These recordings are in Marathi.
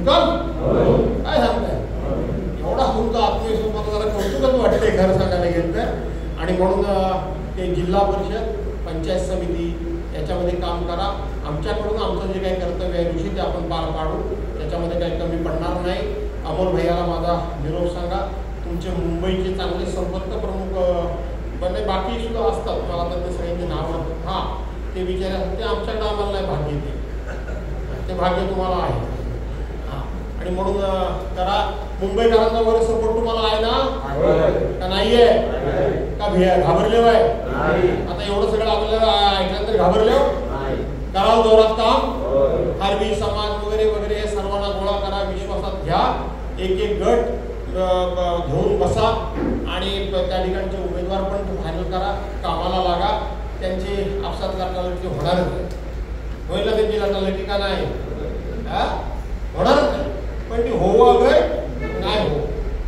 बिनकाम काय सांगताय? एवढा तुमचा आत्मविश्वास मला जरा कौतुकच वाटतंय खरं सांगायला गेलं तर. आणि म्हणून ते जिल्हा परिषद, पंचायत समिती याच्यामध्ये काम करा. आमच्याकडून आमचं जे काही कर्तव्य आहे ऋषी ते आपण पार पाडू, त्याच्यामध्ये काही कमी पडणार नाही. अमोल भैयाला माझा निरोप सांगा. तुमचे मुंबईचे चांगले संपर्क प्रमुख बने बाकी सुद्धा असतात, मला तर ते सगळ्यांची नावं हां ते विचारायचं, ते आमच्याकडे आम्हाला नाही भाग्य, ते भाग्य तुम्हाला आहे. हां आणि म्हणून करा. मुंबईकरांचा वगैरे सपोर्ट तुम्हाला आहे ना का नाही आहे? का घाबरले आहे? आता एवढं सगळं आपल्याला ऐकलं तर घाबरले कराल जोरात काम. खारवी समाज वगैरे वगैरे हे सर्वांना गोळा करा, विश्वासात घ्या, एक एक गट घेऊन बसा आणि त्या ठिकाणचे उमेदवार पण फायनल करा, कामाला लागा. त्यांची आपसात लाटालटी होणारच नाही. होईल ना त्यांची लाटालटी का नाही? होणारच नाही. पण ती होऊ अगं नाही हो.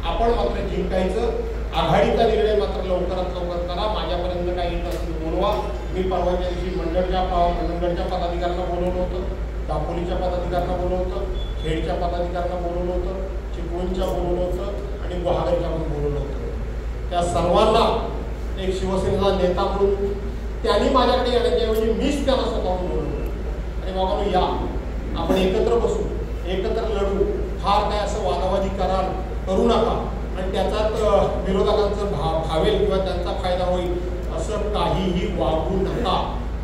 आपण मात्र जिंकायचं. आघाडीचा निर्णय मात्र लवकरात लवकर करा. माझ्यापर्यंत काही येत असेल बोलवा. मी परवाच्या दिवशी मंडळच्या पदाधिकाऱ्यांना बोलवलं होतं, दापोलीच्या पदाधिकाऱ्यांना बोलवलं होतं, खेडच्या पदाधिकाऱ्यांना बोलवलं होतं, चिपळूणच्या बोलवलं होतं आणि गुहागरच्या पण बोलवलं होतं. त्या सर्वांना एक शिवसेनेचा नेता म्हणून त्यांनी माझ्याकडे येण्याच्याऐवजी मीच त्यांना स्वतःहून बोलवलं. आणि बाबांनो या, आपण एकत्र बसू, एकत्र लढू. फार काय असं वादावादी करू नका आणि त्याच्यात विरोधकांचं भावेल किंवा त्यांचा फायदा होईल असं काहीही वागू नका,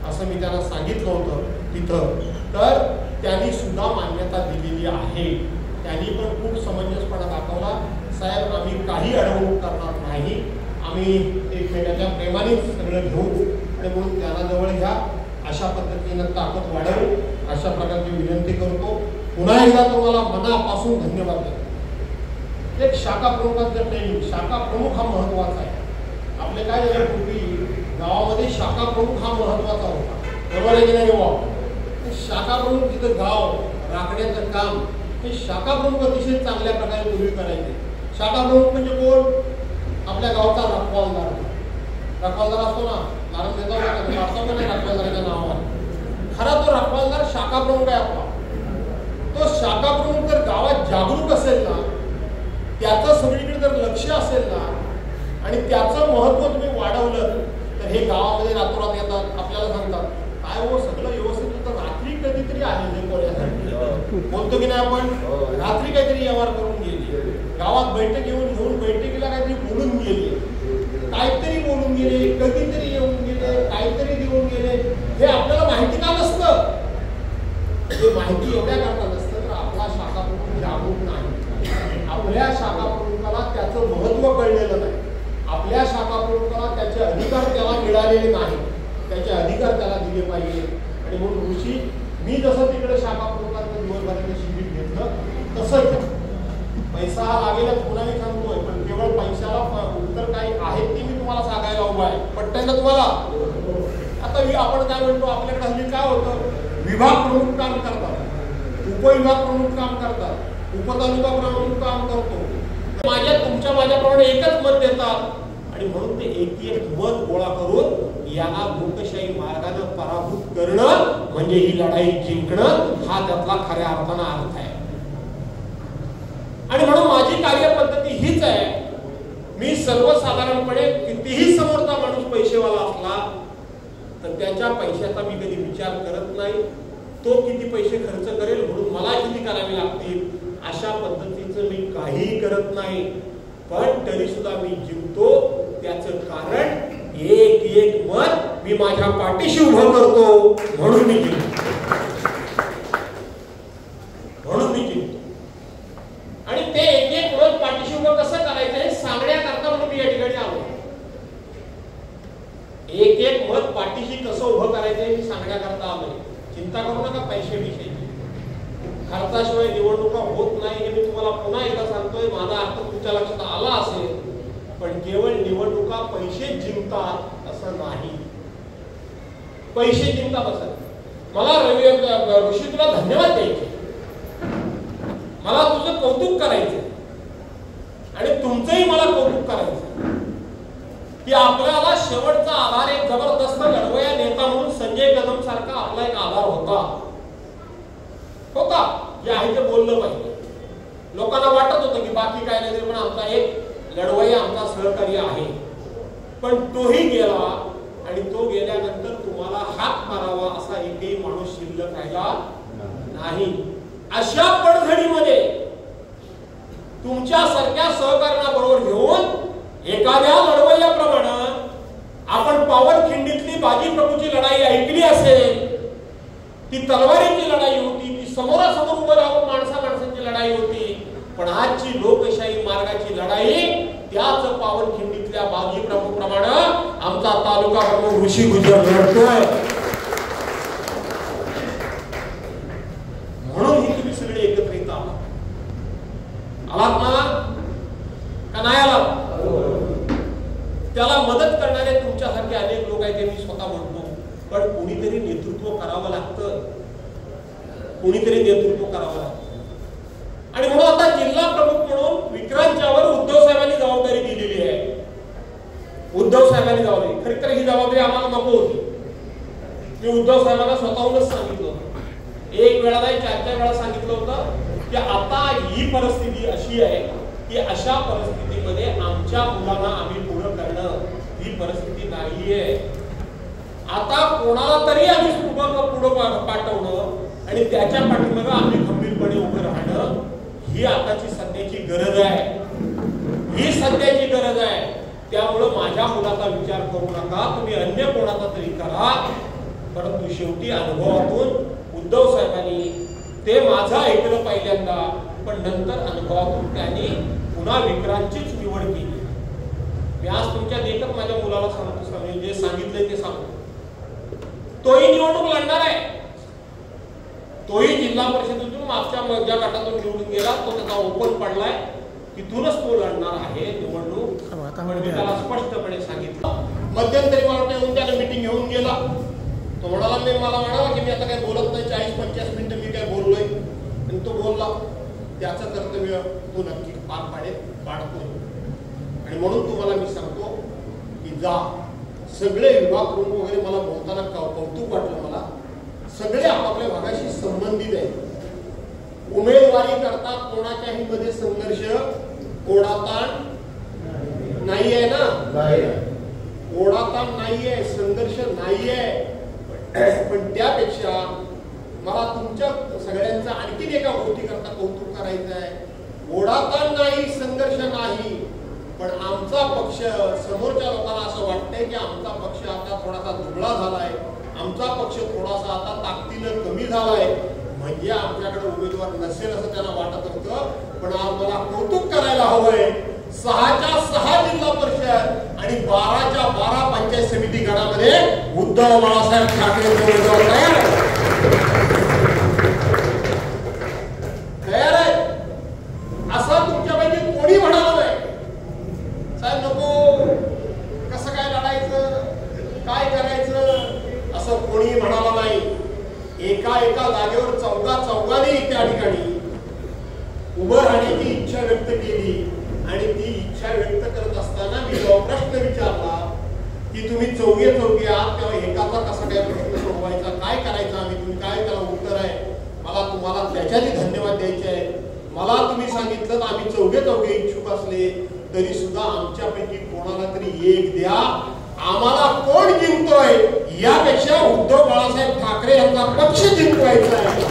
असं मी त्यांना सांगितलं होतं तिथं. तर त्यांनी सुद्धा मान्यता दिलेली आहे. त्यांनी पण खूप समंजसपणा दाखवला. साहेब आम्ही काही अडवणूक करणार नाही, आम्ही एकमेकांच्या प्रेमाने सगळं घेऊ आणि म्हणून त्यांना जवळ घ्या. अशा पद्धतीनं ताकद वाढवू, अशा प्रकारची विनंती करतो. पुन्हा एकदा तुम्हाला मनापासून धन्यवाद देतो. एक शाखा प्रमुखांचं ट्रेनिंग, शाखा प्रमुख हा महत्वाचा आहे. आपले काय झालं पूर्वी गावामध्ये शाखा प्रमुख हा महत्वाचा होता, बरोबर आहे की नाही? शाखा प्रमुख तिथं गाव राखण्याचं काम हे शाखा प्रमुख अतिशय चांगल्या प्रकारे पूर्वी करायचे. शाखा प्रमुख म्हणजे कोण? आपल्या गावचा रखवालदार. रखवालदार असतो ना, नारायण देता नाही रखवालदाराच्या नावावर. खरा तो रखवालदार शाखा प्रमुख आहे आपला. तो शाखा प्रमुख जर गावात जागरूक असेल ना, त्याचं सगळीकडे जर लक्ष असेल ना आणि त्याचं महत्त्व तुम्ही वाढवलं तर हे गावामध्ये रातोरात येतात, आपल्याला सांगतात काय हो सगळं व्यवस्थित होतं, रात्री कधीतरी आले जे कोणासाठी बोलतो की नाही आपण, रात्री काहीतरी व्यवहार करून गेली, गावात बैठक घेऊन बैठकीला काहीतरी बोलून गेले, काहीतरी बोलून गेले, कधीतरी येऊन गेले, काहीतरी देऊन गेले. हे आपल्याला माहिती का नसतं? हे माहिती एवढ्या करता नसतं तर आपला शाखा प्रमुख जागरूक नाही. आपल्या शाखा प्रमुखाला त्याचं महत्त्व कळलेलं नाही. आपल्या शाखा प्रमुखाला त्याचे अधिकार त्याला मिळालेले नाही. त्याचे अधिकार त्याला दिले पाहिजे. आणि म्हणून ऋषी मी जसं तिकडे शाखा प्रमुखांचं दिवसभराचं शिबिर घेतलं तसं पैसा हा लागेलच पुन्हा मी सांगतोय, पण केवळ पैशाला उत्तर काही आहेत ते मी तुम्हाला सांगायला उभा आहे. पटतंय ना तुम्हाला? आता आपण काय म्हणतो, आपल्याकडे हल्ली काय होतं, विभाग प्रमुख काम करतात, उपविभाग प्रमुख काम करतात, उपतालुका प्रमुख काम करतो. माझ्याप्रमाणे एकच मत देतात आणि म्हणून ते एक मत गोळा करून याला लोकशाही मार्गाने पराभूत करणं म्हणजे ही लढाई जिंकणं हा त्यातला खऱ्या अर्थानं अर्थ आहे. आणि म्हणून माझी कार्यपद्धती हीच आहे. मी सर्वसाधारणपणे कितीही समोरचा माणूस पैसेवाला असला तर त्याच्या पैशाचा मी कधी विचार करत नाही. तो किती पैसे खर्च करेल म्हणून मला किती करावे लागतील अशा पद्धतीचं मी काहीही करत नाही. पण तरी सुद्धा मी जिंकतो. त्याचं कारण एक एक मत मी माझ्या पाठीशी उभं करतो म्हणून मी जिंकतो. आणि ते एक एक मत पाठीशी उभं कसं करायचं हे सांगण्याकरता म्हणून मी या ठिकाणी आलो. एक एक मत पाठीशी कसं उभं करायचं हे मी सांगण्याकरता आलोय. चिंता करू नका पैशाविषयी. खर्चाशिवाय निवडणुका होत नाही हे मी तुम्हाला पुन्हा एकदा सांगतोय. माझा अर्थ तुमच्या लक्षात आला असेल, पण केवळ निवडणुका पैसे जिंकतात असं नाही. पैसे जिंकतात असं मला ऋषी तुला धन्यवाद द्यायचे, मला तुझं कौतुक करायचं आणि तुमचंही मला कौतुक करायचं की आपल्याला शेवटचा आधार एक जबरदस्त लढवया नेता म्हणून संजय कदम सारखा आपला एक आधार होता जे आहे ते बोललं पाहिजे. लोकांना वाटत होतं की बाकी काय नाही पण आमचा एक लढवय्या आमचा सहकारी आहे, पण तोही गेला आणि तो गेल्यानंतर तुम्हाला हात मारावा असा एकही माणूस शिल्लक राहिला नाही. अशा पडझडीमध्ये तुमच्यासारख्या सहकार्याबरोबर घेऊन एखाद्या लढवय्याप्रमाणे आपण पावनखिंडीतली बाजी प्रभूची लढाई ऐकली असेल, ती तलवारीची लढाई होती, ती समोरासमोर उभं राहून माणसांची लढाई होती. पण आजची लोकशाही मार्गाची लढाई त्याच पावनखिंडीतल्या बाजी प्रभूप्रमाणे आमचा तालुका प्रमुख ऋषी गुजर लढतोय. म्हणून ही तुम्ही सगळे एकत्रित आलात ना का नाही आलात? त्याला मदत करणारे तुमच्यासारखे अनेक लोक आहेत, ते मी स्वतः म्हणतो, पण कोणीतरी नेतृत्व करावं लागतं, कोणीतरी नेतृत्व करावं लागतं. आणि म्हणून आता जिल्हा प्रमुख म्हणून विक्रांतच्यावर उद्धव साहेबांनी जबाबदारी दिलेली आहे. उद्धव साहेबांनी जबाबदारी, खरी तर ही जबाबदारी आम्हाला नको होती. मी उद्धव साहेबांना स्वतःहूनच सांगितलं होतं, एक वेळा नाही 4 वेळा सांगितलं होतं की आता ही परिस्थिती अशी आहे की अशा परिस्थितीमध्ये आमच्या मुलांना आम्ही पुढं करणं ही परिस्थिती नाहीये. आता कोणाला तरी आम्ही पुढं पाठवणं आणि त्याच्या पाठीमागे आम्ही गंभीरपणे उभं राहणं ही आताची सध्याची गरज आहे, ही सध्याची गरज आहे. त्यामुळं माझ्या मुलाचा विचार करू नका, तुम्ही अन्य कोणाचा तरी करा. परंतु शेवटी अनुभवातून उद्धव साहेबांनी ते माझं ऐकलं पहिल्यांदा, पण नंतर अनुभवातून त्यांनी पुन्हा विक्रांतचीच निवड केली. मी आज तुमच्या देखत माझ्या मुलाला सांगतो, जे सांगितलंय ते सांगतो. तोही निवडणूक लढणार आहे, तोही जिल्हा परिषदेतून मागच्या ज्या गटातून निवडून गेला तो त्याचा ओपन पडलाय, तिथूनच तो लढणार आहे निवडणूक. मी त्याला स्पष्टपणे सांगितलं. मध्यंतरी मला वाटतं त्याला मीटिंग घेऊन गेला, तो म्हणाला मला म्हणाला की मी आता काही बोलत नाही, 40-50 मिनिटं मी काय बोललोय. आणि तो बोलला, त्याचं कर्तव्य तो नक्की पाडतोय. आणि म्हणून तुम्हाला मी सांगतो की जा, सगळे विभाग प्रमुख वगैरे मला बोलताना कौतुक वाटलं. मला सगळे आपापल्या भागाशी संबंधित आहेत. उमेदवारी करता कोणाच्याही मध्ये संघर्ष ओढाताण नाहीये ना, ओढाताण नाहीये, संघर्ष नाहीये. पण त्यापेक्षा मला तुमच्या सगळ्यांचा आणखीन एका गोष्टी करता कौतुक करायचं आहे. ओढाताण नाही, संघर्ष नाही, पण आमचा पक्ष, समोरच्या लोकांना असं वाटतंय की आमचा पक्ष आता थोडासा दुबळा झालाय, आमचा पक्ष थोडासा आता ताकदीनं कमी झालाय, म्हणजे आमच्याकडे उमेदवार नसेल असं त्यांना वाटत होतं. पण आम्हाला कौतुक करायला हवंय, 6च्या 6 जिल्हा परिषद आणि 12च्या 12 पंचायत समिती गणामध्ये उद्धव बाळासाहेब ठाकरे उमेदवार तयार आहे. असं तुमच्यापैकी कोणी म्हणालं नाही साहेब नको, कसं काय लढायचं, काय करायचं, असं कोणी म्हणालं नाही. एका जागेवर चौघांनी त्या ठिकाणी उभं राहण्याची इच्छा व्यक्त केली. आणि ती इच्छा व्यक्त करत असताना मी जो प्रश्न विचारला की तुम्ही चौघे आहात, तेव्हा एकाचा कसा काय प्रश्न सोडवायचा, काय करायचं आम्ही, तुम्ही काय त्याला उत्तर आहे. मला तुम्हाला त्याच्याही धन्यवाद द्यायचे आहे. मला तुम्ही सांगितलं आम्ही चौघे इच्छुक असले तरी सुद्धा आमच्यापैकी कोणाला तरी एक द्या. आम्हाला कोण जिंकतोय यापेक्षा उद्धव बाळासाहेब ठाकरे यांचा पक्ष जिंकवायचा आहे.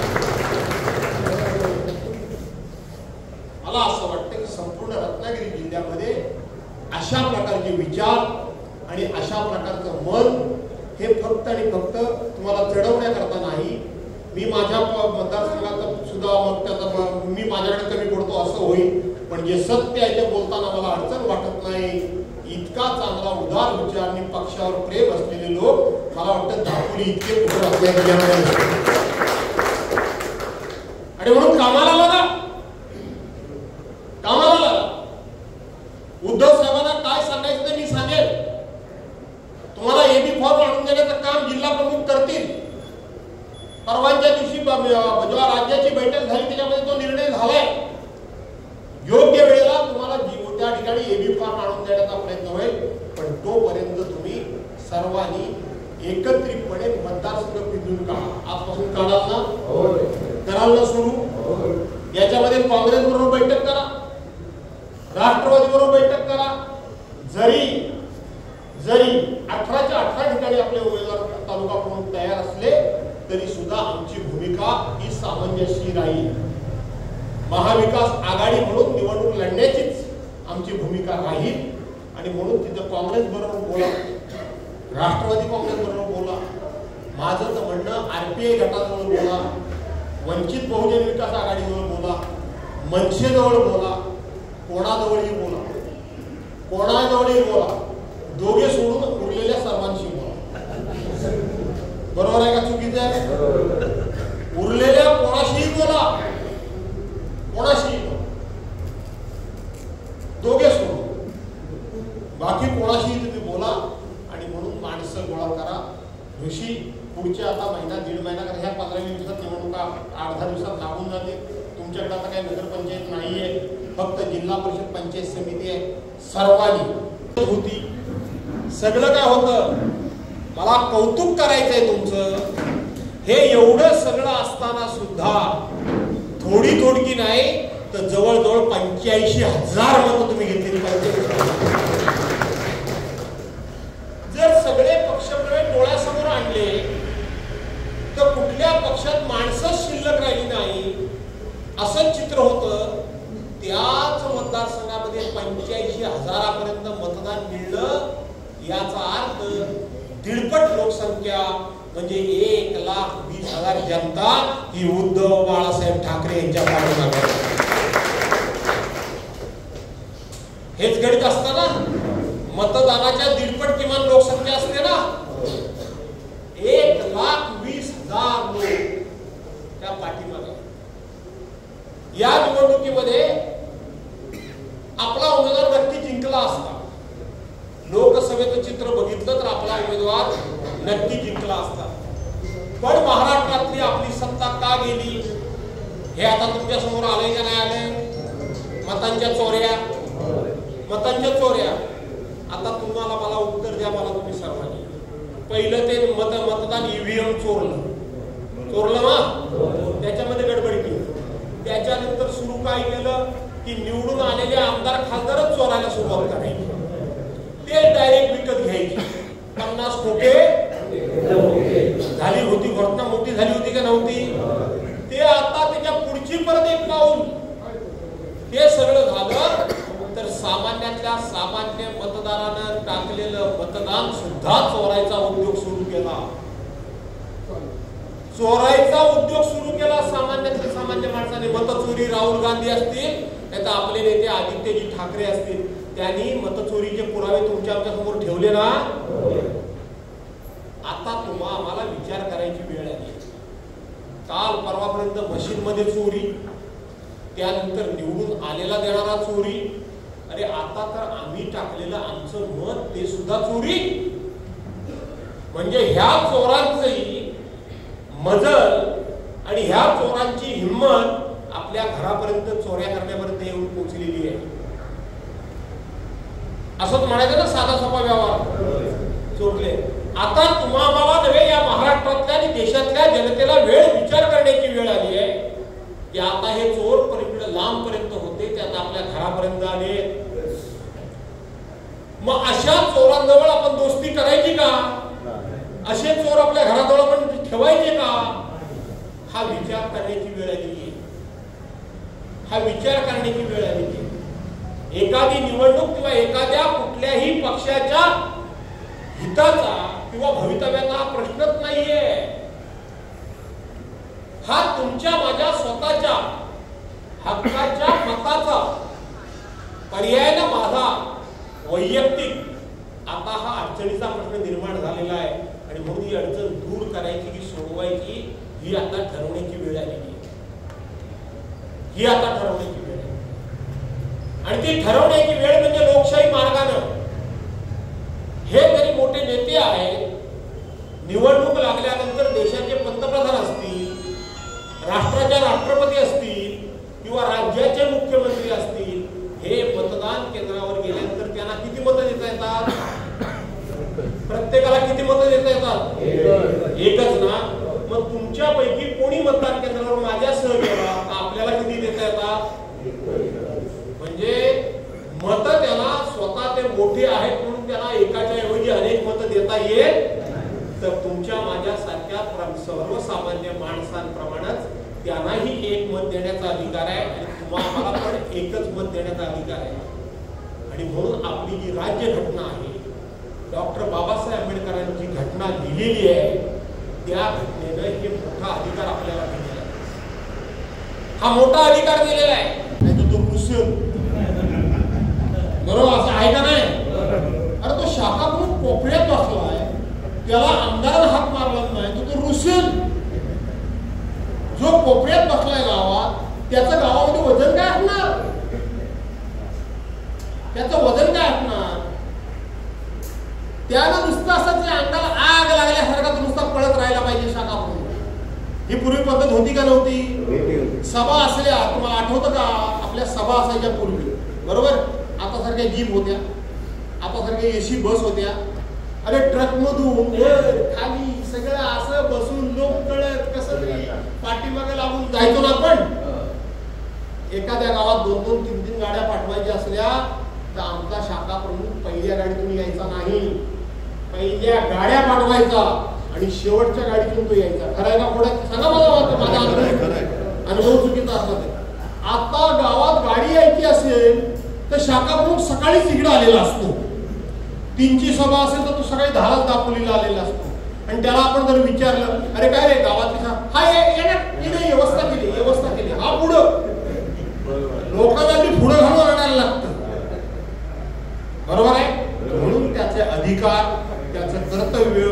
मला असं वाटतं की संपूर्ण रत्नागिरी जिल्ह्यामध्ये अशा प्रकारचे विचार आणि अशा प्रकारचं मन हे फक्त आणि फक्त तुम्हाला चढवण्याकरता नाही. मी माझ्या मतदारसंघात सुद्धा मग त्याचा मी माझ्याकडे कमी पडतो असं होईल, पण जे सत्य आहे ते बोलताना मला अडचण वाटत नाही. इतका चांगला उदार विचार आणि पक्षावर प्रेम असलेले लोक मला वाटतं दापोली इतके कुठे असल्याचे. आणि म्हणून कामाला लागा. उद्धव साहेबांना काय सांगायचं ते मी सांगेल. तुम्हाला एबी फॉर्म आणून देण्याचं काम जिल्हा प्रमुख करतील. परवाच्या दिवशी जेव्हा राज्याची बैठक झाली त्याच्यामध्ये तो निर्णय झालाय. योग्य वेळेला तुम्हाला त्या ठिकाणी एबी फॉर्म आणून देण्याचा प्रयत्न होईल. पण तोपर्यंत तुम्ही सर्वांनी एकत्रितपणे मतदारसंघ पिंजून काढा. आजपासून काढाल ना, कराल ना सुरू. याच्यामध्ये असेल काँग्रेस बरोबर बैठक करा, राष्ट्रवादी बरोबर बैठक करा. जरी 18च्या 18 ठिकाणी आपले उमेदवार तालुका प्रमुख तयार असले तरी सुद्धा आमची भूमिका ही सामंजस्य राहील. महाविकास आघाडी म्हणून निवडणूक लढण्याचीच आमची भूमिका राहील. आणि म्हणून तिथं काँग्रेस बरोबर बोला, राष्ट्रवादी काँग्रेस बरोबर बोला, माझं तर म्हणणं RPI गटाजवळ बोला, वंचित बहुजन विकास आघाडीजवळ बोला, मनसेजवळ बोला, कोणाजवळही बोला, कोणाजवळही बोला, दोघे सोडून उरलेल्या सर्वांशी बोला. बरोबर आहे का चुकीचं आहे? उरलेल्या कोणाशीही बोला, कोणाशीही बोला, दोघे सोडून, बाकी कोणाशीही तुम्ही बोला. आणि म्हणून माणसं गोळा करा. ऋषी पुढच्या आता महिना दीड महिना करा, ह्या 15-20 दिवसात निवडणुका 8-10 दिवसात लागून जाते. तुमच्याकडे आता काही नगरपंचायत नाही आहे, फक्त जिल्हा परिषद पंचायत समिती आहे. सर्वांनी होती, सगळं काय होतं. मला कौतुक करायचंय तुमचं. हे एवढं सगळं असताना सुद्धा थोडी नाही तर जवळजवळ 85,000 मतं तुम्ही घेतलेली पाहिजे. जर सगळे पक्षप्रवेश डोळ्यासमोर आणले तर कुठल्या पक्षात माणसंच शिल्लक राहिली नाही असं चित्र होतं. त्याच मतदारसंघामध्ये 85,000पर्यंत मतदान मिळलं. याचा अर्थ 1.5 लोकसंख्या म्हणजे 1,20,000 जनता ही उद्धव बाळासाहेब ठाकरे यांच्या पाठीमागे. हेच गणित असतं ना. मतदानाच्या 1.5 किमान लोकसंख्या असते ना. 1,20,000 लोक त्या पाठीमागे. या निवडणुकीमध्ये आपला उमेदवार नक्की जिंकला असता. लोकसभेचं चित्र बघितलं तर आपला उमेदवार नक्की जिंकला असता. पण महाराष्ट्रातली आपली सत्ता का गेली हे आता तुमच्या समोर आलंय का नाही आलंय? मतांच्या चोऱ्या. आता तुम्हाला मला उत्तर द्या, मला तुम्ही सर्वांनी. पहिलं ते मतदान EVM चोरलं ना, त्याच्यामध्ये गडबड केली. त्याच्यानंतर सुरू काय केलं की निवडून आलेले आमदार खासदारच चोरायला सुरुवात करायची. ते डायरेक्ट विकत घ्यायचे. 50 खोके झाली होती, घटना मोठी झाली होती का नव्हती? ते आता त्याच्या पुढची परत एक पाऊल ते सगळं झालं तर सामान्यातल्या सामान्य मतदारानं टाकलेलं मतदान सुद्धा चोरायचा उद्योग सुरू केला. सामान्यातल्या सामान्य माणसाने. मतचोरी राहुल गांधी असतील नाही तर आपले नेते आदित्यजी ठाकरे असतील, त्यांनी मतचोरीचे पुरावे तुमच्या आमच्या समोर ठेवले ना. आता आम्हाला विचार करायची वेळ आली. काल परवापर्यंत मशीन मध्ये चोरी, त्यानंतर निवडून आलेला देणारा चोरी. अरे आता तर आम्ही टाकलेलं आमचं मत ते सुद्धा चोरी. म्हणजे ह्या चोरांचंही मजल आणि ह्या चोरांची हिंमत आपल्या घरापर्यंत चोऱ्या करण्यापर्यंत येऊन पोहोचलेली आहे. असंच म्हणायचं ना, साधा सोपा व्यवहार चोरले. आता तुम्हाला नव्हे, या महाराष्ट्रातल्या आणि देशातल्या जनतेला विचार करण्याची वेळ आली आहे की आता हे चोर पलीकडे लांबपर्यंत होते, ते आता आपल्या घरापर्यंत आले. मग अशा चोरांजवळ आपण दोस्ती करायची का? असे चोर आपल्या घराजवळ आपण ठेवायचे का? हा विचार करण्याची वेळ आलेली आहे. एखादी निवडणूक किंवा एखाद्या कुठल्याही पक्षाच्या हिताचा किंवा भवितव्याचा हा प्रश्नच नाहीये. हा तुमच्या माझ्या स्वतःच्या हक्काच्या मताचा पर्यायाने माझा वैयक्तिक आता हा अडचणीचा प्रश्न निर्माण झालेला आहे. आणि म्हणून ही अडचण दूर करायची की सोडवायची ही आता ठरवण्याची वेळ आलेली आहे. आणि ती ठरवण्याची वेळ म्हणजे लोकशाही मार्गानं. हे जरी मोठे नेते आहेत, निवडणूक लागल्यानंतर देशाचे पंतप्रधान असतील, राष्ट्राच्या राष्ट्रपती असतील किंवा राज्याचे मुख्यमंत्री असतील, हे मतदान केंद्रावर गेल्यानंतर त्यांना किती मतं देता येतात? प्रत्येकाला किती मतं देता येतात? एकच ना. मग तुमच्यापैकी कोणी मतदान केंद्रावर माझ्यासह गेला, आपल्याला किती देता येतात? सर्वसामान्य माणसांप्रमाणेच त्यांनाही एक मत देण्याचा अधिकार आहे आणि तुम्हाला पण एकच मत देण्याचा अधिकार आहे. आणि म्हणून आपली जी राज्यघटना आहे, डॉक्टर बाबासाहेब आंबेडकरांची घटना लिहिलेली आहे, त्या घटनेनं हे मोठा अधिकार आपल्याला दिलेला आहे. हा मोठा अधिकार दिलेला आहे. नाही तर तो रुसेल, बरोबर असं आहे का नाही? अरे तो शाखा म्हणून कोपऱ्यात बसलाय, त्याला आमदारानं हात मारला नाही तर तो रुसेल. जो कोपऱ्यात बसलाय गावात, त्याचं गावामध्ये वजन काय असणार? त्याचं वजन काय असणार? त्यानं नुसतं असं त्या अंगाला आग लागल्यासारखा नुसता पळत राहायला पाहिजे शाखा म्हणून. ही पूर्वी पद्धत होती का नव्हती? सभा असल्या, तुम्हाला आठवतं का आपल्या सभा असायच्या पूर्वी, बरोबर? आता सारख्या जीप होत्या, आता सारख्या एसी बस होत्या. अरे ट्रक मधून खाली सगळं असं बसून लोक कळत कसं तरी पाठीमागे लागून जायचो ना आपण. एखाद्या गावात 2-2, 3-3 गाड्या पाठवायच्या असल्या तर आमचा शाखा प्रमुख पहिल्या गाडीतून यायचा नाही, पहिल्या गाड्या पाठवायचा आणि शेवटच्या गाडीतून तो यायचा. खरं आहे का? पुढे सांगा मला, माझा अनुभव चुकीचा असला तर. आता गावात गाडी यायची असेल तर शाखा प्रमुख सकाळीच इकडे आलेला असतो. 3ची सभा असेल तर तो सकाळी 10ला दापोलीला आलेला असतो. आणि त्याला आपण जर विचारलं, अरे काय रे गावातली हा व्यवस्था केली, हा पुढं लोकांना पुढं घालून आणायला लागतं, बरोबर आहे? म्हणून त्याचे अधिकार, त्याचं कर्तव्य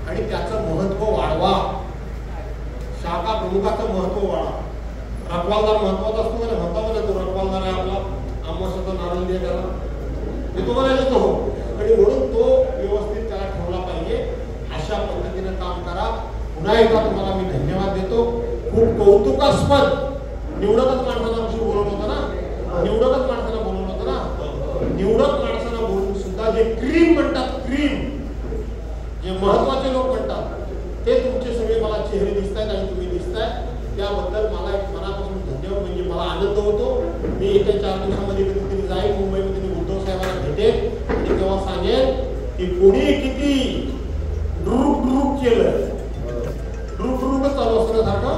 आणि त्याचं महत्व वाढवा. शाखा प्रमुखाचं महत्व वाढवा. रखवालदार महत्वाचा असतो का? म्हणता तो रखवालदार आहे आपला, आम्हाला नारळ दे त्याला, हे तो म्हणायला तो. आणि म्हणून तो व्यवस्थित त्याला ठेवला पाहिजे. अशा पद्धतीने काम करा. पुन्हा एकदा तुम्हाला मी धन्यवाद देतो. खूप कौतुकास्पद निवडकच माणसाला बोलवलं होतं ना, निवडक माणसाला बोलून सुद्धा जे क्रीम म्हणतात, क्रीम जे महत्वाचे लोक म्हणतात, ते तुमचे सगळे मला चेहरे दिसत आहेत आणि तुम्ही दिसताय. त्याबद्दल मला एक मनापासून धन्यवाद. म्हणजे मला आनंद होतो. मी येत्या 4 दिवसामध्ये कधीतरी जाईल मुंबईमध्ये, उद्धव साहेबांना भेटेल आणि तेव्हा सांगेल की कोणी किती डुरुक केलं, डुरुकच चालू असतं सारखं,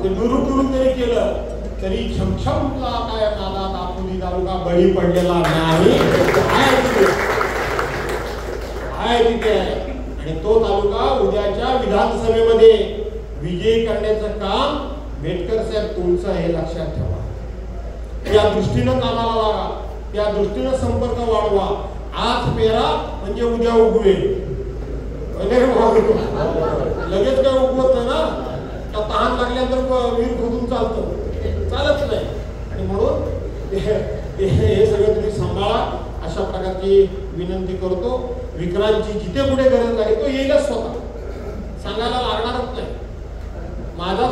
ते डुरुक जरी केलं तरी छमछमला काय माझा दापोली तालुका बळी पडलेला नाही, आहे तिथे. आणि तो तालुका उद्याच्या विधानसभेमध्ये विजयी करण्याचं काम बेटकर साहेब तुमचं हे लक्षात ठेवा. त्या दृष्टीनं कामाला लागा, त्या दृष्टीनं संपर्क वाढवा. आज पेरा म्हणजे उद्या उगवेल. लगेच काय उगवत नाही ना, का तहान लागल्यानंतर वीर खोदून चालत नाही. आणि म्हणून हे सगळं तुम्ही सांभाळा, अशा प्रकारची विनंती करतो. विक्रांतची जिथे कुठे गरज लागेल तो येईलच, स्वतः सांगायला लागणारच नाही. माझा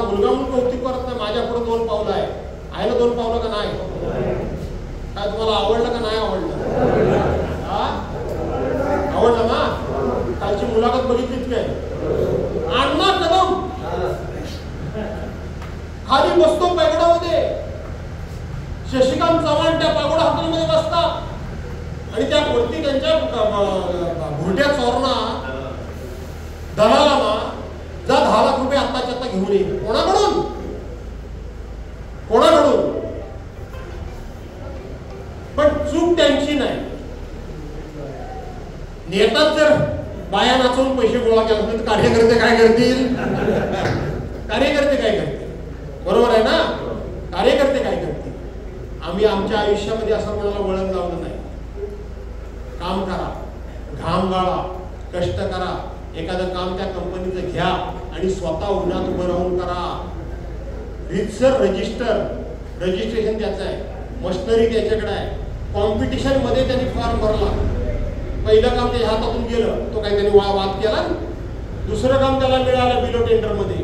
मुलगा म्हणून कौतुक करत नाही. माझ्या पुढे 2 पावलं आहे. आईला 2 पावलं का नाही? काय तुम्हाला आवडलं का नाही आवडलं? आवडलं ना? कालची मुलाखत बघितलीच काय? अण्णा कदम खाली बसतो पैगडामध्ये, शशिकांत चव्हाण त्या पागोडा हॉटेलमध्ये बसतात आणि त्या वरती त्यांच्या भुरट्या चोरणा दलालांना जा 10 लाख रुपये आत्ताच्या आत्ता घेऊन ये. कोणाकडून? पण चूक त्यांची नाही. नेताच जर बाया नाचवून पैसे गोळा केला तर कार्यकर्ते काय करतील? बरोबर आहे ना? कार्यकर्ते काय करतील? आम्ही आमच्या आयुष्यामध्ये असं कोणाला वळण लावलं नाही. काम करा, घाम गाळा, कष्ट करा. एखादं काम त्या कंपनीचं घ्या आणि स्वतः उन्हात उभं राहून करा. रितसर रजिस्ट्रेशन त्याचं आहे, मशिनरी त्याच्याकडे आहे. कॉम्पिटिशन मध्ये त्यांनी फॉर्म भरला. पहिलं काम त्याच्या हातातून गेलं, तो काही त्यांनी वाद केला. दुसरं काम त्याला मिळालं बिलो टेंडर मध्ये.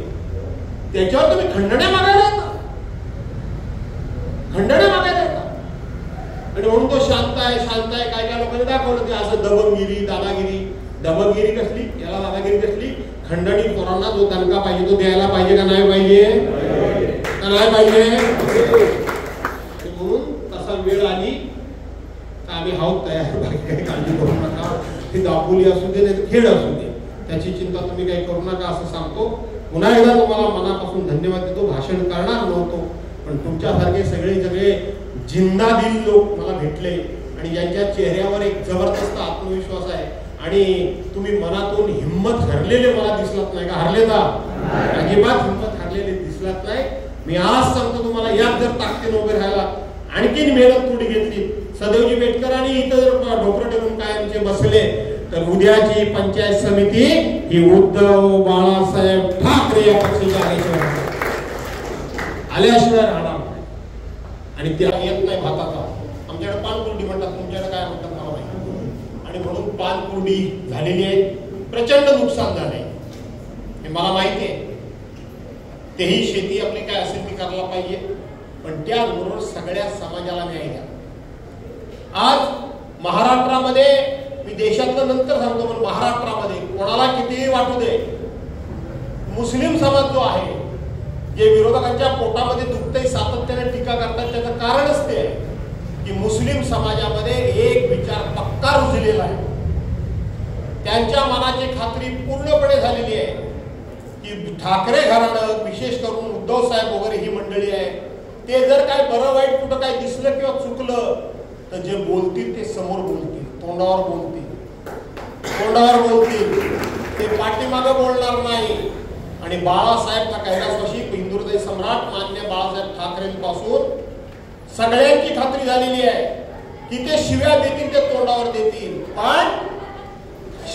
त्याच्यावर तुम्ही खंडण्या मागायला येता. आणि म्हणून तो शांत आहे. काय लोकांनी दाखवलं ते असं दबंगिरी कसली, याला दादागिरी कसली. खंडणी पोरांना जो दणका पाहिजे तो द्यायला पाहिजे का नाही पाहिजे? म्हणून तसा वेळ आली तर आम्ही आहोत तयार. काळजी करू नका. ते दापोली असू दे नाही तर खेड असू दे, त्याची चिंता तुम्ही काही करू नका असं सांगतो. पुन्हा एकदा तुम्हाला मनापासून धन्यवाद देतो. भाषण करणार नव्हतो, पण तुमच्यासारखे सगळे जिंदादिल लोक मला भेटले आणि ज्यांच्या चेहऱ्यावर एक जबरदस्त आत्मविश्वास आहे आणि तुम्ही मनातून हिंमत हरलेले मला दिसलात नाही का? हरले का? अजिबात हिंमत हरलेले दिसलात नाही. मी आज सांगतो तुम्हाला, यात जर ताकदीने उभे राहायला आणखीन मेहनत थोडी घेतली, सदैवजी बेटकरांनी इथं जर डोकं ठेवून कायमचे बसले तर उद्याची पंचायत समिती ही उद्धव बाळासाहेब ठाकरे या पक्षाची आल्याशिवाय राहणार नाही. आणि त्या येत नाही भाताचा. आमच्याकडे पानकुर्डी म्हणतात, तुमच्याकडे काय म्हणतात मला माहिती. आणि म्हणून पानकुर्डी झालेली आहे, प्रचंड नुकसान झालंय हे मला माहिती आहे. तेही शेती आपली काय असेल ती करायला पाहिजे, पण त्याचबरोबर सगळ्या समाजाला न्याय द्या. आज महाराष्ट्रामध्ये, मी देशातलं नंतर सांगतो, पण महाराष्ट्रामध्ये कोणाला कितीही वाटू दे, मुस्लिम समाज जो आहे, जे विरोधकांच्या पोटामध्ये दुखतंय, सातत्याने टीका करतात, त्याचं कारणच ते आहे की मुस्लिम समाजामध्ये एक विचार पक्का रुजलेला आहे. त्यांच्या मनाची खात्री पूर्णपणे झालेली आहे की ठाकरे घराणं, विशेष करून उद्धव साहेब वगैरे ही मंडळी आहे, ते जर काय बरं वाईट कुठं काय दिसलं किंवा चुकलं तर जे बोलतील ते समोर बोलतील, तोंडावर बोलतील, ते पाठीमागं बोलणार नाही. आणि बाळासाहेब कैलासवासी हिंदुहृदय सम्राट मान्य बाळासाहेब ठाकरेंपासून सगळ्यांची खात्री झालेली आहे की ते शिव्या देतील, ते तोंडावर देतील. पण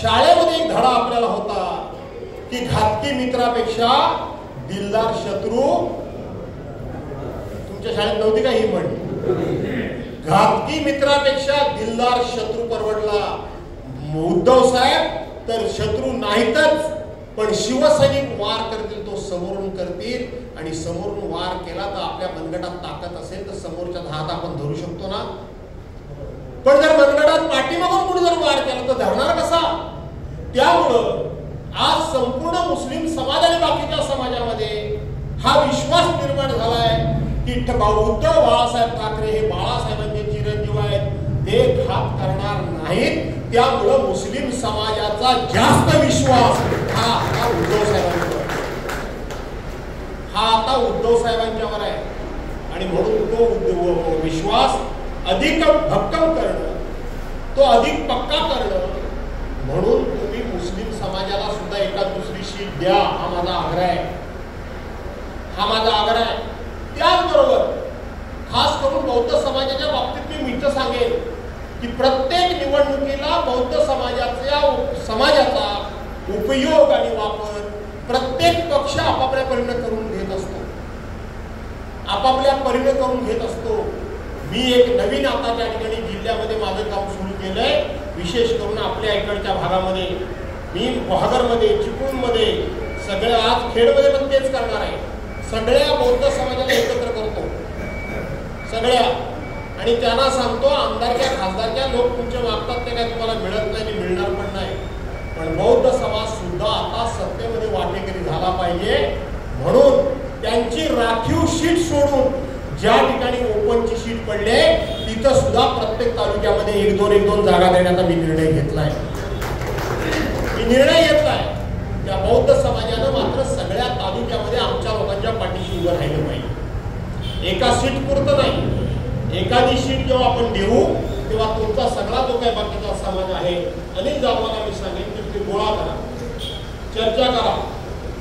शाळेमध्ये एक धडा आपल्याला होता की घातकी मित्रापेक्षा दिलदार शत्रू, तुमच्या शाळेत नव्हती का ही म्हण? घातकी मित्रापेक्षा दिलदार शत्रू परवडला. उद्धव साहेब तर शत्रू नाहीतच, पण शिवसैनिक वार करतील तो समोरून करतील, आणि समोरून वार केला तर आपल्या मनगटात ताकद असेल तर समोरच्या हात आपण धरू शकतो ना. पण जर मनगटात पाठीमागून कोणी जर वार केला तर धरणार कसा? त्यामुळं आज संपूर्ण मुस्लिम समाज आणि बाकीच्या समाजामध्ये हा विश्वास निर्माण झालाय की उद्धव बाळासाहेब ठाकरे हे बाळासाहेबांचे चिरंजीव आहेत, ते घात करणार नाहीत. त्यामुळं मुस्लिम समाजाचा जास्त विश्वास हा आता उद्धव साहेबांच्यावर आहे. आणि म्हणून तो विश्वास अधिक भक्कम करणं, तो अधिक पक्का करणं, म्हणून तुम्ही मुस्लिम समाजाला सुद्धा एका दुसरी शीट द्या, हा माझा आग्रह आहे. त्याचबरोबर खास करून बौद्ध समाजाच्या बाबतीत मी इथं सांगेन की प्रत्येक निवडणुकीला बौद्ध समाजाचा उपयोग आणि वापर प्रत्येक पक्ष आपापल्या परीने करून घेत असतो. मी एक नवीन आता त्या ठिकाणी जिल्ह्यामध्ये माझं काम सुरू केलंय, विशेष करून आपल्या इकडच्या भागामध्ये. मी बहादरमध्ये, चिपळूणमध्ये, सगळ्या आज खेडमध्ये पण तेच करणार आहे. सगळ्या बौद्ध समाजाला एकत्र करतो, सगळ्या, आणि त्यांना सांगतो आमदारच्या खासदारच्या लोक तुमचे मागतात ते काय तुम्हाला मिळत नाही, मिळणार पण नाही. पण बौद्ध समाज सुद्धा आता सत्तेमध्ये वाटेकरी झाला पाहिजे. म्हणून त्यांची राखीव शीट सोडून ज्या ठिकाणी ओपनची शीट पडले तिथं सुद्धा प्रत्येक तालुक्यामध्ये एक दोन जागा देण्याचा मी निर्णय घेतलाय. त्या बौद्ध समाजानं मात्र सगळ्या तालुक्यामध्ये आमच्या लोकांच्या पाठीशी उभं राहिलं पाहिजे. एका सीट पुरतं नाही, एखादी शीट जेव्हा आपण देऊ तेव्हा तुमचा सगळा जो काही बाकीचा समाज आहे, अनेक जागांना मी सांगेन की ते गोळा करा, चर्चा करा.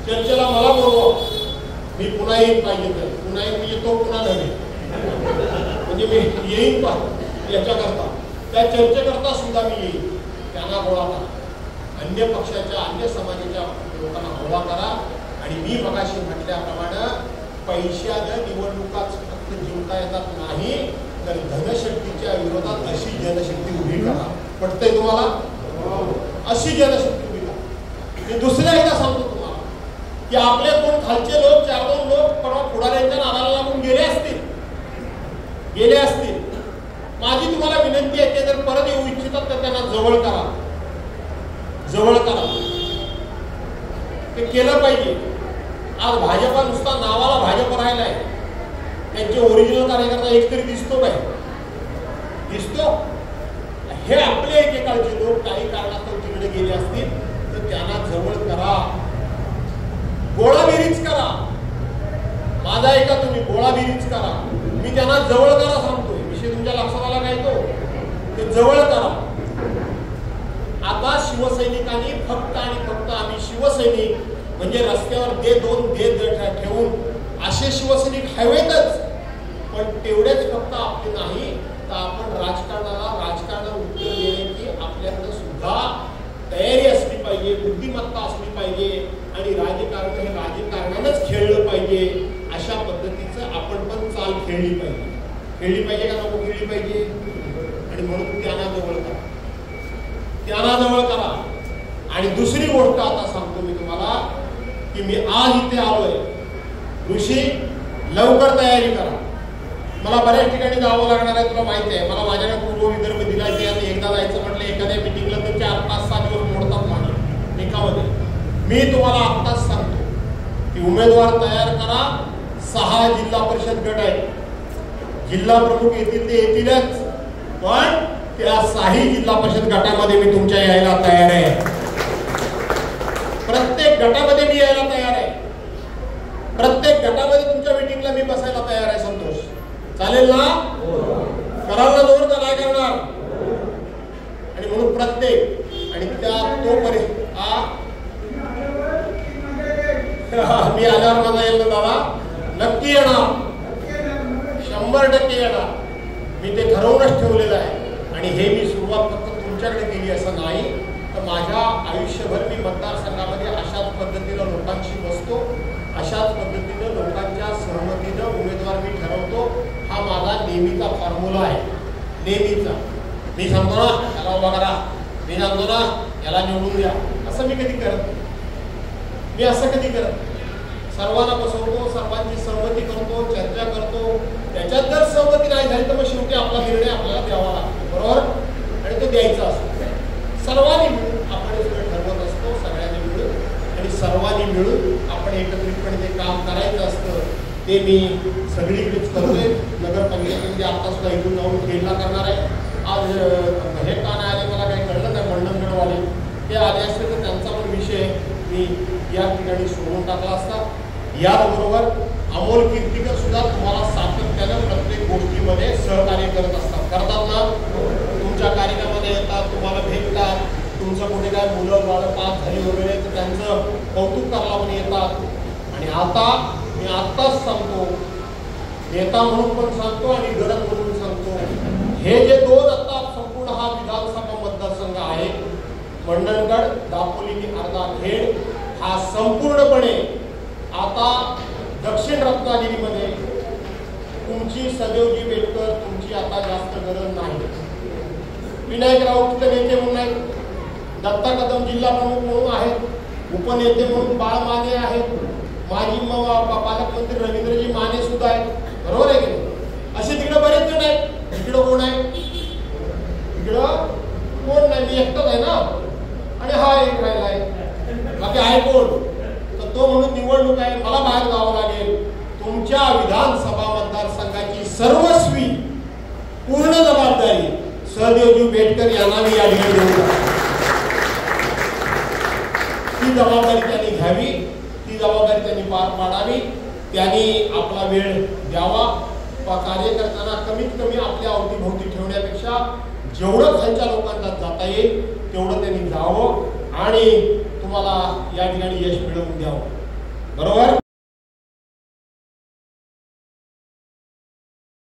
चर्चेला मला बोलवा, मी पुन्हा येईन पाहिजे तर पुन्हा मी येतो, पुन्हा नव्हे म्हणजे मी येईन पा याच्याकरता, त्या चर्चेकरता सुद्धा मी येईन. त्यांना गोळा करा, अन्य पक्षाच्या अन्य समाजाच्या लोकांना गोळा करा. आणि मी मगाशी म्हटल्याप्रमाणे पैशानं निवडणुकाच फक्त जिंकता येतात नाही, तर धनशक्तीच्या विरोधात अशी जनशक्ती उभी करा. पटतंय तुम्हाला? अशी जनशक्ती उभी करा. मी दुसऱ्या एकदा सांगतो तुम्हाला की आपले कोण खालचे लोक, 4-2 लोक परवा पुढाऱ्यांच्या नादाला लागून गेले असतील. माझी तुम्हाला विनंती आहे, ते जर परत येऊ इच्छितात तर त्यांना जवळ करा. ते केलं पाहिजे. आज भाजपा नुसता नावाला भाजप राहिलाय, त्यांचे ओरिजिनल कार्यकर्ता एक तरी दिसतो काय? दिसतो? हे आपले एकेकाळचे लोक काही कारणास्तव तिकडे गेले असतील तर त्यांना जवळ करा, गोळाबेरीज करा. माझा ऐका तुम्ही, गोळाबेरीज करा. मी त्यांना जवळ करा सांगतोय. विषय तुमच्या लक्षात आला काय तो? ते जवळ करा. आता शिवसैनिकांनी फक्त आणि फक्त आम्ही शिवसैनिक म्हणजे रस्त्यावर दे दोन दे ठेवून असे शिवसैनिक हवेतच, पण तेवढेच फक्त आपले नाही तर आपण राजकारणाला उत्तर देण्याची आपल्याकडे सुद्धा तयारी असली पाहिजे, बुद्धिमत्ता असली पाहिजे आणि राजकारण हे राजकारणानंच खेळलं पाहिजे. अशा पद्धतीचं आपण पण चाल खेळली पाहिजे का नको खेळली पाहिजे. आणि म्हणून त्यांना जवळ करा. आणि दुसरी गोष्ट आता सांगतो मी तुम्हाला की मी आज इथे आलोय. ऋषी लवकर तयारी करा. मला बऱ्याच ठिकाणी जावं लागणार आहे, तुला माहिती आहे. मला माझ्याकडे पूर्व विदर्भ दिला की आता एकदा जायचं म्हटलं एखाद्या मिटिंगला तर 4-5-6 दिवस मोडतात माझे एकामध्ये. मी तुम्हाला आत्ताच सांगतो की उमेदवार तयार करा. 6 जिल्हा परिषद गट आहेत. जिल्हा प्रमुख येतील ते येतीलच, पण त्या 6 जिल्हा परिषद गटामध्ये मी तुमच्या यायला तयार आहे. प्रत्येक गटामध्ये मी यायला तयार आहे. प्रत्येक गटामध्ये तुमच्या मीटिंगला मी बसायला तयार आहे. संतोष, चालेल ना? कराल ना जोर का नाही करणार? आणि म्हणून प्रत्येक आणि त्या तोपर्यंत मी आल्यावर माझा येईल ना दादा, नक्की येणार, 100% येणार. मी ते ठरवूनच ठेवलेलं आहे. आणि हे मी सुरुवात फक्त तुमच्याकडे केली असं नाही, तर माझ्या आयुष्यभर मी मतदारसंघामध्ये अशाच पद्धतीनं लोकांशी बसतो, अशाच पद्धतीनं लोकांच्या सहमतीनं उमेदवार मी ठरवतो. हा माझा नेहमीचा फॉर्म्युला आहे, नेहमीचा. मी सांगतो ना याला उभा करा, मी सांगतो ना याला निवडून द्या, असं मी कधी करत. मी असं कधी करत. सर्वांना बसवतो, सर्वांची सहमती करतो, चर्चा करतो. त्याच्यात जर सहमती नाही झाली तर मग शेवटी आपला निर्णय आपल्याला द्यावा लागतो, बरोबर? आणि तो द्यायचा असतो. सर्वांनी मिळून आपण हे सगळं ठरवत असतो, सगळ्यांनी मिळून. आणि सर्वांनी मिळून आपण एकत्रितपणे ते काम करायचं असतं. ते मी सगळीकडेच करतोय. नगरपंचायतीमध्ये आता सुद्धा इथून जाऊन खेळला करणार आहे. आज हे का नाही आले मला काही कळलं नाही. मंडणगडवाले ते आले असते तर त्यांचा पण विषय मी या ठिकाणी सोडून टाकला असता. याचबरोबर अमोल कीर्तिकर सुद्धा तुम्हाला सातत्यानं प्रत्येक गोष्टीमध्ये सहकार्य करतात ना. तुमच्या कार्यक्रमामध्ये येतात, तुम्हाला भेटतात. तुमचं कुठे काय मुलं बाळं पास झाली वगैरे तर त्यांचं कौतुक करायला पण येतात. आणि आता मी आत्ताच सांगतो, नेता म्हणून पण सांगतो आणि गरज म्हणून सांगतो, हे जे 2 आता संपूर्ण हा विधानसभा मतदारसंघ आहे, मंडणगड, दापोली, अर्धा खेड, हा संपूर्णपणे आता दक्षिण रत्नागिरीमध्ये तुमची सदैवजी बेटकर तुमची आता जास्त गरज नाही. विनायक राऊत नेते म्हणून आहेत, दत्ता कदम जिल्हा प्रमुख म्हणून आहेत, उपनेते म्हणून बाळ माने आहेत, माजी पालकमंत्री रवींद्रजी माने सुद्धा आहेत, बरोबर आहे की? असे तिकडे बरेच जण आहेत. इकडं कोण आहे? इकडं कोण नाही, मी एकटाच आहे ना. आणि हा एक राहिला आहे, बाकी आहे कोण? तर तो म्हणून निवडणूक आहे, मला बाहेर जावं लागेल. तुमच्या विधानसभा मतदारसंघाची सर्वस्वी पूर्ण जबाबदारी सहदेवजी बेटकर यांना मी या ठिकाणी देऊ. ती जबाबदारी त्यांनी घ्यावी, ती जबाबदारी त्यांनी पार पाडावी. त्यांनी आपला वेळ द्यावा. कार्यकर्त्यांना कमीत कमी आपल्या अवतीभोवती ठेवण्यापेक्षा जेवढं खालच्या लोकांना जाता येईल तेवढं त्यांनी जावं आणि तुम्हाला या ठिकाणी यश मिळवून द्यावं, बरोबर?